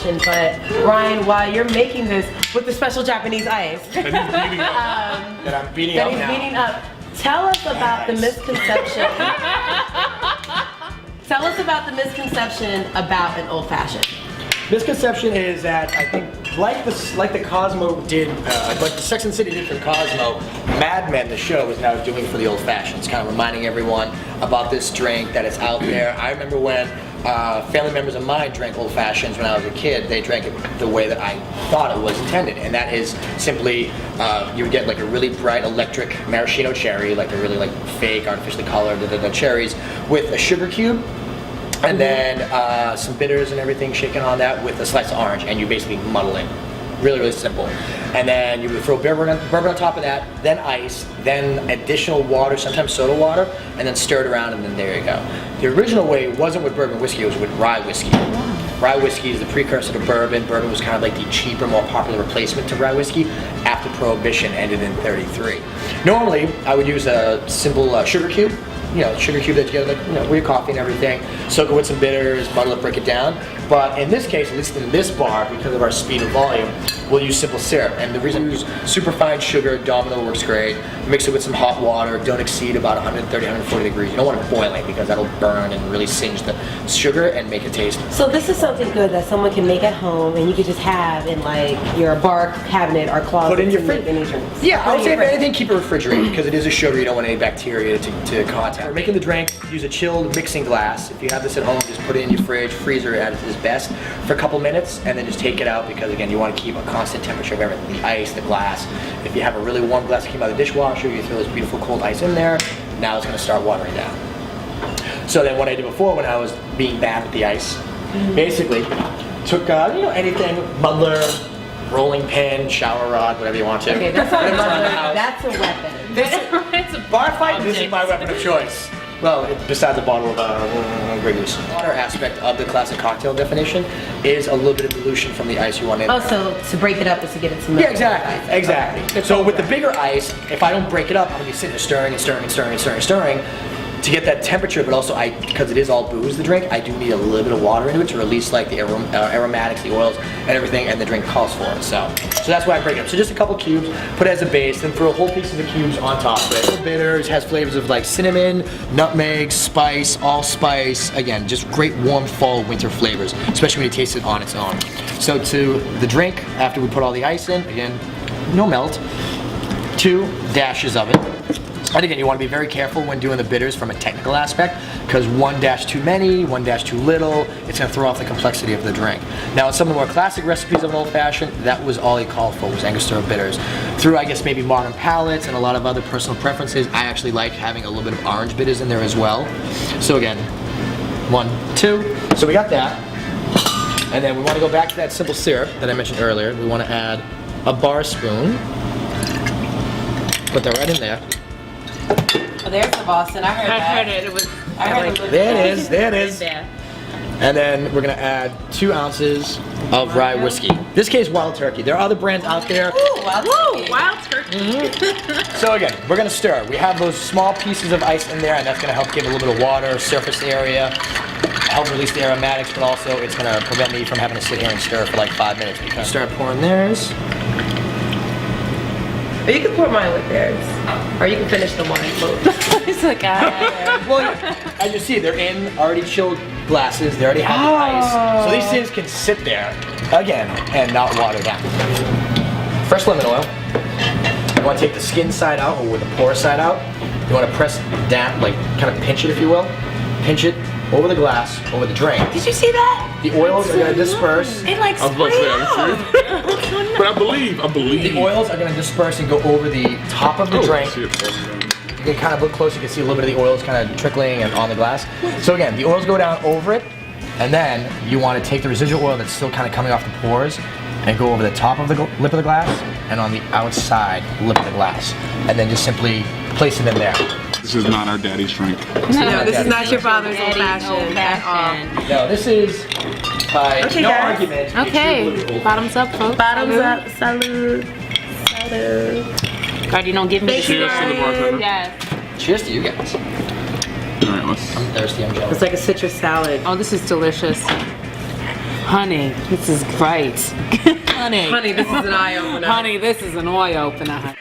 question, but Ryan, while you're making this with the special Japanese ice that I'm beating up, tell us about the misconception. Tell us about the misconception about an old fashioned. Misconception is that I think, like the Cosmo did, like the Sex and the City did for the Cosmo, Mad Men, the show, is now doing for the old fashions, kind of reminding everyone about this drink, that it's out there. I remember when family members of mine drank old fashions when I was a kid. They drank it the way that I thought it was intended, and that is simply you would get like a really bright electric maraschino cherry, like a really like fake, artificially colored cherries, with a sugar cube. And then some bitters and everything shaken on that with a slice of orange, and you basically muddle it. Really, really simple. And then you would throw bourbon on top of that, then ice, then additional water, sometimes soda water, and then stir it around, and then there you go. The original way wasn't with bourbon whiskey, it was with rye whiskey. Rye whiskey is the precursor to bourbon. Bourbon was kind of like the cheaper, more popular replacement to rye whiskey after Prohibition ended in '33. Normally, I would use a simple sugar cube. You know, sugar cube that you get, like, you know, with your coffee and everything. Soak it with some bitters, muddle it, break it down. But in this case, at least in this bar, because of our speed and volume, we'll use simple syrup. And the reason we use super fine sugar, Domino works great. Mix it with some hot water. Don't exceed about 130, 140 degrees. You don't want it boiling because that'll burn and really singe the sugar and make it taste. So this is something good that someone can make at home, and you could just have in like your bar cabinet or closet. Put in your fridge. Yeah, I would say if anything, keep it refrigerated because it is a sugar. You don't want any bacteria to contact. For making the drink, use a chilled mixing glass. If you have this at home, just put it in your fridge, freezer at its best for a couple minutes, and then just take it out because again, you want to keep a constant temperature of everything, the ice, the glass. If you have a really warm glass that came out of the dishwasher, you throw this beautiful cold ice in there. Now it's going to start watering down. So then what I did before when I was being bad with the ice, basically took you know, anything, muddler, rolling pin, shower rod, whatever you want to. Okay, that's not a muddler, that's a weapon. It's a Bar fight, this is my weapon of choice. Well, besides a bottle of Grey Goose. The water aspect of the classic cocktail definition is a little bit of dilution from the ice you want in. Oh, so to break it up is to get it to melt. Yeah, exactly, exactly. So with the bigger ice, if I don't break it up, I'm gonna be sitting there stirring and stirring and stirring and stirring and stirring to get that temperature, but also because it is all booze, the drink, I do need a little bit of water into it to release like the aromatics, the oils, and everything, and the drink calls for it. So that's why I break it up. So just a couple cubes, put it as a base, then throw a whole piece of the cubes on top of it. Bitters, has flavors of like cinnamon, nutmeg, spice, allspice. Again, just great warm fall winter flavors, especially when you taste it on its own. So to the drink, after we put all the ice in, again, no melt, 2 dashes of it. And again, you want to be very careful when doing the bitters from a technical aspect, because 1 dash too many, 1 dash too little, it's going to throw off the complexity of the drink. Now, in some of the more classic recipes of an old fashioned, that was all he called for, was Angostura bitters. Through, I guess, maybe modern palates and a lot of other personal preferences, I actually like having a little bit of orange bitters in there as well. So again, 1, 2. So we got that. And then we want to go back to that simple syrup that I mentioned earlier. We want to add a bar spoon. Put that right in there. Oh, there's the Boston. I heard that. I heard it. It was. There it is. There it is. And then we're gonna add 2 ounces of rye whiskey. This case, Wild Turkey. There are other brands out there. Ooh, Wild Turkey. Wild Turkey. So again, we're gonna stir. We have those small pieces of ice in there, and that's gonna help give a little bit of water, surface area, help release the aromatics, but also it's gonna prevent me from having to sit here and stir for like 5 minutes. Because start pouring theirs. Or you can pour mine with theirs. Or you can finish the wine. It's like, Well, as you see, they're in already chilled glasses. They already have the ice. So these things can sit there, again, and not water down. Fresh lemon oil. You want to take the skin side out, or with the porous side out. You want to press down, like kind of pinch it, if you will. Pinch it over the glass, over the drink. Did you see that? The oils are going to disperse. It like I was about to say, are you serious? But I believe. The oils are going to disperse and go over the top of the drink. Shit. You can kind of look close, you can see a little bit of the oils kind of trickling and on the glass. So again, the oils go down over it, and then you want to take the residual oil that's still kind of coming off the pores and go over the top of the lip of the glass and on the outside lip of the glass. And then just simply place it in there. This is not our daddy's drink. No, this is not your father's old fashioned at all. No, this is by Okay, no guys. argument. okay. Bottoms up, folks. Bottoms up. Salud. God, you don't give me Cheers to the bartender. Yes. Cheers to you guys. All right, let's. I'm thirsty, I'm jealous. It's like a citrus salad. Oh, this is delicious. Honey, this is great. Honey. Honey, this is an eye opener. Honey, this is an eye opener.